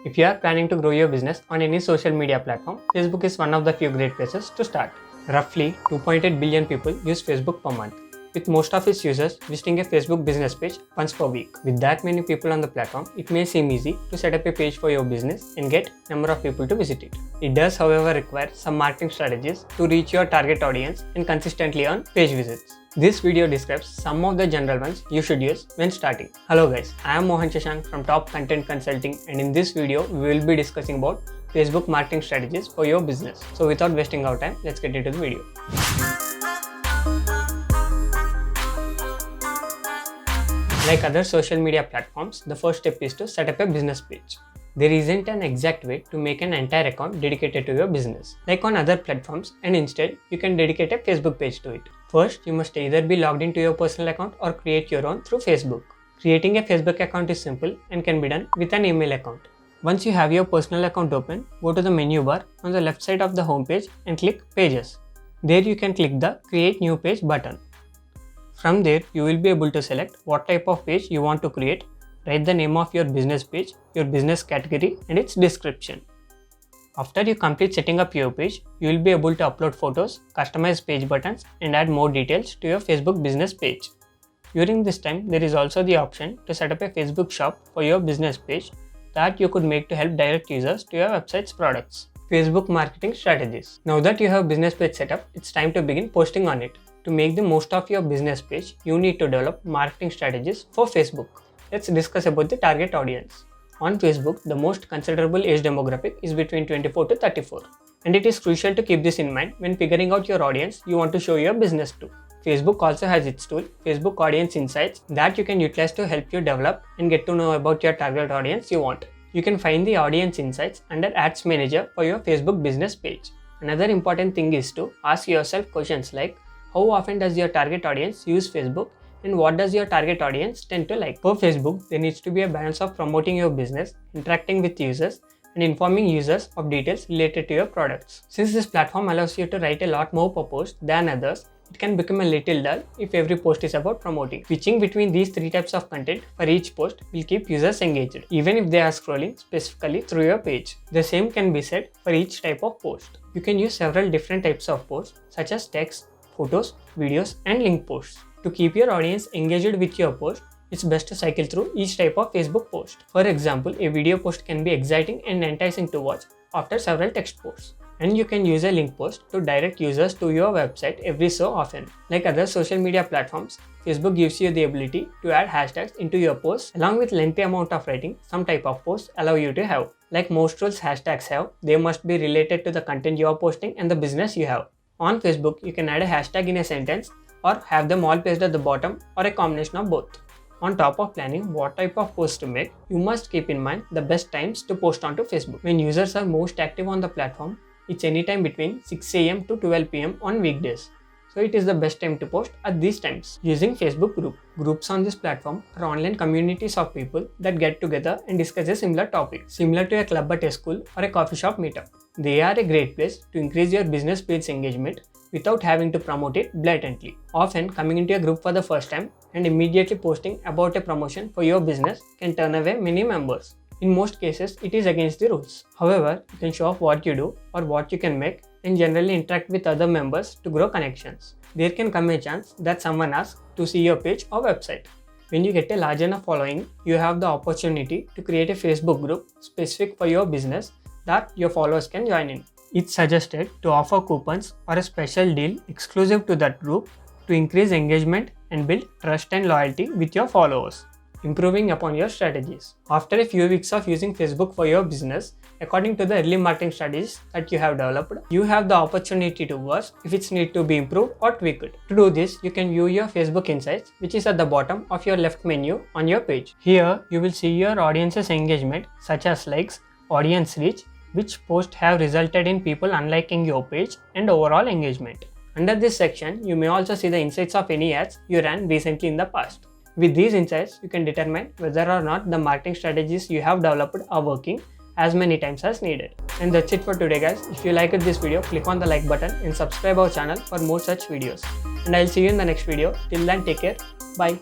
If you are planning to grow your business on any social media platform, Facebook is one of the few great places to start. Roughly 2.8 billion people use Facebook per month, with most of its users visiting a Facebook business page once per week. With that many people on the platform, it may seem easy to set up a page for your business and get number of people to visit it. It does, however, require some marketing strategies to reach your target audience and consistently earn page visits. This video describes some of the general ones you should use when starting. Hello guys, I am Mohan Shashank from Top Content Consulting, and in this video we will be discussing about Facebook marketing strategies for your business. So without wasting our time, let's get into the video. Like other social media platforms, the first step is to set up a business page. There isn't an exact way to make an entire account dedicated to your business, like on other platforms, and instead you can dedicate a Facebook page to it. First, you must either be logged into your personal account or create your own through Facebook. Creating a Facebook account is simple and can be done with an email account. Once you have your personal account open, go to the menu bar on the left side of the home page and click Pages. There you can click the Create New Page button. From there, you will be able to select what type of page you want to create, write the name of your business page, your business category, and its description. After you complete setting up your page, you will be able to upload photos, customize page buttons, and add more details to your Facebook business page. During this time, there is also the option to set up a Facebook shop for your business page that you could make to help direct users to your website's products. Facebook marketing strategies. Now that you have business page set up, it's time to begin posting on it. To make the most of your business page, you need to develop marketing strategies for Facebook. Let's discuss about the target audience. On Facebook, the most considerable age demographic is between 24 to 34. And it is crucial to keep this in mind when figuring out your audience you want to show your business to. Facebook also has its tool, Facebook Audience Insights, that you can utilize to help you develop and get to know about your target audience you want. You can find the Audience Insights under Ads Manager for your Facebook business page. Another important thing is to ask yourself questions like, how often does your target audience use Facebook, and what does your target audience tend to like? For Facebook, there needs to be a balance of promoting your business, interacting with users, and informing users of details related to your products. Since this platform allows you to write a lot more per post than others, it can become a little dull if every post is about promoting. Switching between these three types of content for each post will keep users engaged, even if they are scrolling specifically through your page. The same can be said for each type of post. You can use several different types of posts, such as text, photos, videos, and link posts. To keep your audience engaged with your post, it's best to cycle through each type of Facebook post. For example, a video post can be exciting and enticing to watch after several text posts. And you can use a link post to direct users to your website every so often. Like other social media platforms, Facebook gives you the ability to add hashtags into your posts along with lengthy amount of writing some type of posts allow you to have. Like most tools hashtags have, they must be related to the content you are posting and the business you have. On Facebook, you can add a hashtag in a sentence or have them all placed at the bottom or a combination of both. On top of planning what type of post to make, you must keep in mind the best times to post onto Facebook. When users are most active on the platform, it's anytime between 6 AM to 12 PM on weekdays. So it is the best time to post at these times. Using Facebook group. Groups on this platform are online communities of people that get together and discuss a similar topic, similar to a club at a school or a coffee shop meetup. They are a great place to increase your business page engagement without having to promote it blatantly. Often, coming into a group for the first time and immediately posting about a promotion for your business can turn away many members. In most cases, it is against the rules. However, you can show off what you do or what you can make and generally interact with other members to grow connections. There can come a chance that someone asks to see your page or website. When you get a large enough following, you have the opportunity to create a Facebook group specific for your business that your followers can join in. It's suggested to offer coupons or a special deal exclusive to that group to increase engagement and build trust and loyalty with your followers, improving upon your strategies. After a few weeks of using Facebook for your business, according to the early marketing strategies that you have developed, you have the opportunity to watch if it's need to be improved or tweaked. To do this, you can view your Facebook Insights, which is at the bottom of your left menu on your page. Here, you will see your audience's engagement, such as likes, audience reach, which posts have resulted in people unliking your page, and overall engagement. Under this section, you may also see the insights of any ads you ran recently in the past. With these insights, you can determine whether or not the marketing strategies you have developed are working as many times as needed. And that's it for today guys. If you liked this video, click on the like button and subscribe our channel for more such videos. And I'll see you in the next video. Till then, take care. Bye.